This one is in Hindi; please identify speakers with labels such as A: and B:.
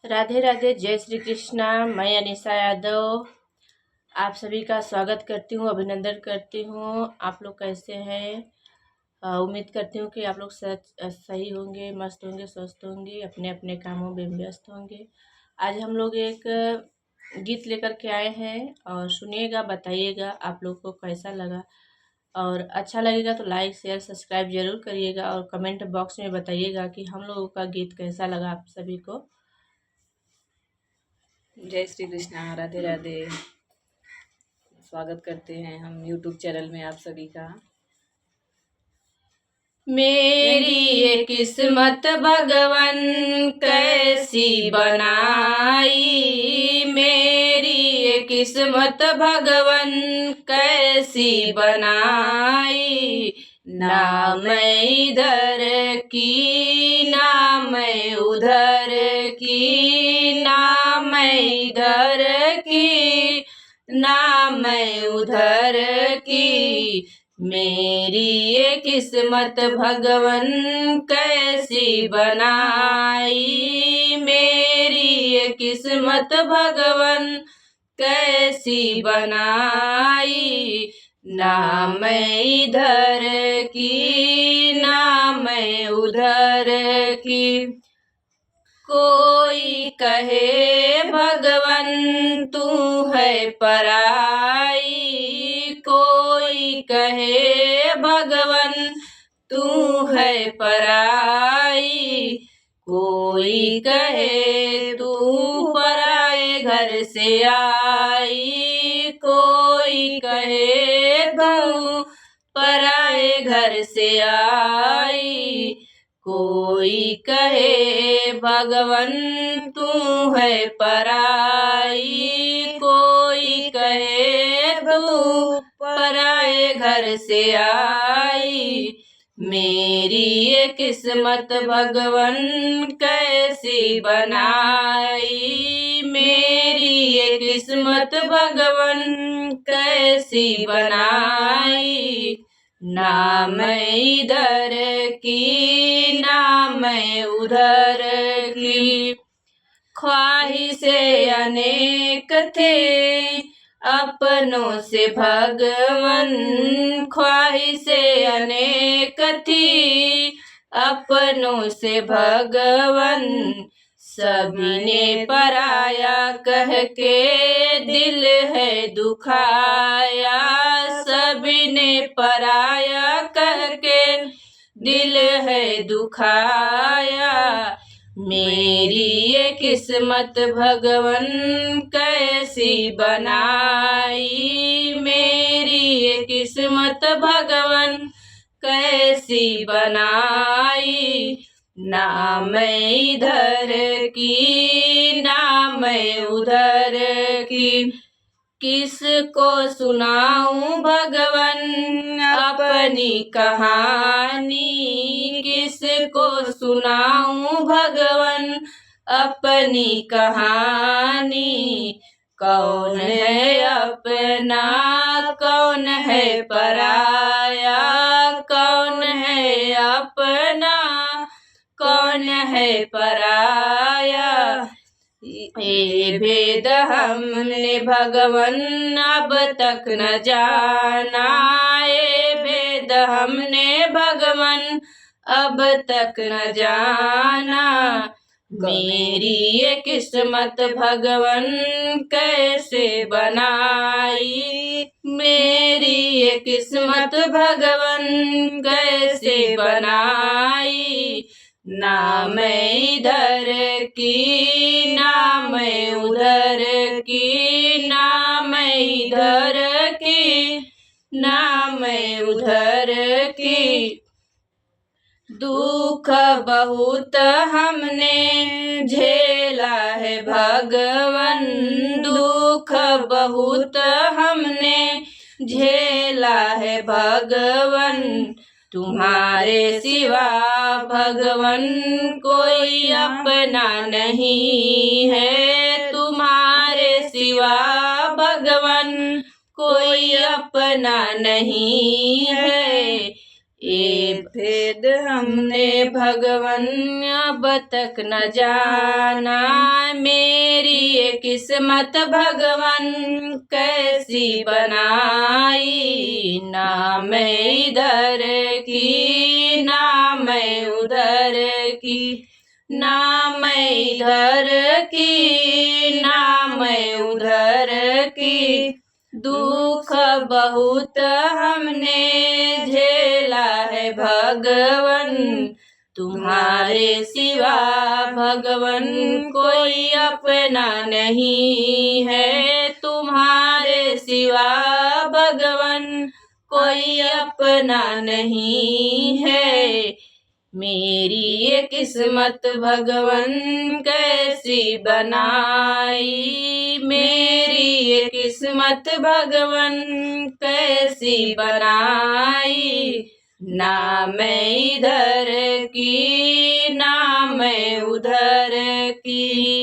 A: राधे राधे, जय श्री कृष्णा। मैं अनिशा यादव आप सभी का स्वागत करती हूँ, अभिनंदन करती हूँ। आप लोग कैसे हैं? उम्मीद करती हूँ कि आप लोग सही होंगे, मस्त होंगे, स्वस्थ होंगे, अपने अपने कामों में व्यस्त होंगे। आज हम लोग एक गीत लेकर के आए हैं और सुनिएगा, बताइएगा आप लोग को कैसा लगा। और अच्छा लगेगा तो लाइक शेयर सब्सक्राइब जरूर करिएगा और कमेंट बॉक्स में बताइएगा कि हम लोगों का गीत कैसा लगा आप सभी को।
B: जय श्री कृष्णा, राधे राधे। स्वागत करते हैं हम यूट्यूब चैनल में आप सभी का।
A: मेरी ये किस्मत भगवन कैसी बनाई, मेरी ये किस्मत भगवन कैसी बनाई। ना मैं इधर की ना मैं उधर की, ना मैं इधर की ना मैं उधर की। मेरी ये किस्मत भगवन कैसी बनाई, मेरी ये किस्मत भगवन कैसी बनाई। ना मैं इधर की ना मैं उधर की। कोई कहे भगवन तू है पराई, कोई कहे भगवन तू है पराई। कोई कहे तू पराए घर से आई, कोई कहे तू पराए घर से आई। कोई कहे भगवन तू है पराई, कोई कहे तू पराए घर से आई। मेरी ये किस्मत भगवन कैसी बनाई, मेरी ये किस्मत भगवन कैसी बनाई। ना मैं इधर की ना मैं उधर की। ख्वाहिशें अनेक थे अपनों से भगवन, ख्वाहिशें अनेक थी अपनों से भगवन। सभी ने पराया कह के दिल है दुखाया, सभी ने पराया कह के दिल है दुखाया। मेरी ये किस्मत भगवन कैसी बनाई, मेरी ये किस्मत भगवन कैसी बनाई। ना मैं इधर की ना मैं उधर की। किसको सुनाऊं भगवन अपनी कहानी, किसको सुनाऊं भगवन अपनी कहानी। कौन है अपना कौन है पराया, कौन है अपना कौन है पराया। ये भेद हमने भगवन अब तक न जाना, ये भेद हमने भगवन अब तक न जाना। मेरी ये किस्मत भगवन कैसे बनाई, मेरी ये किस्मत भगवन कैसे बनाई। ना मैं इधर की ना मैं उधर की, ना मैं इधर की ना मैं उधर की। दुख बहुत हमने झेला है भगवन, दुख बहुत हमने झेला है भगवन। तुम्हारे सिवा भगवन कोई अपना नहीं है, तुम्हारे सिवा भगवन कोई अपना नहीं है। ये
B: भेद हमने
A: भगवन अब तक न जाना, मेरी ये किस्मत भगवन कैसी बनाई। ना मैं इधर की ना मैं उधर की, ना मैं इधर की ना मैं उधर की, दुख बहुत हमने झेला है भगवन, तुम्हारे सिवा भगवन कोई अपना नहीं है। तुम्हारे सिवा भगवन कोई अपना नहीं है। मेरी ये किस्मत भगवन कैसी बनाई, मेरी ये किस्मत भगवन कैसी बनाई। ना मैं इधर की ना मैं उधर की,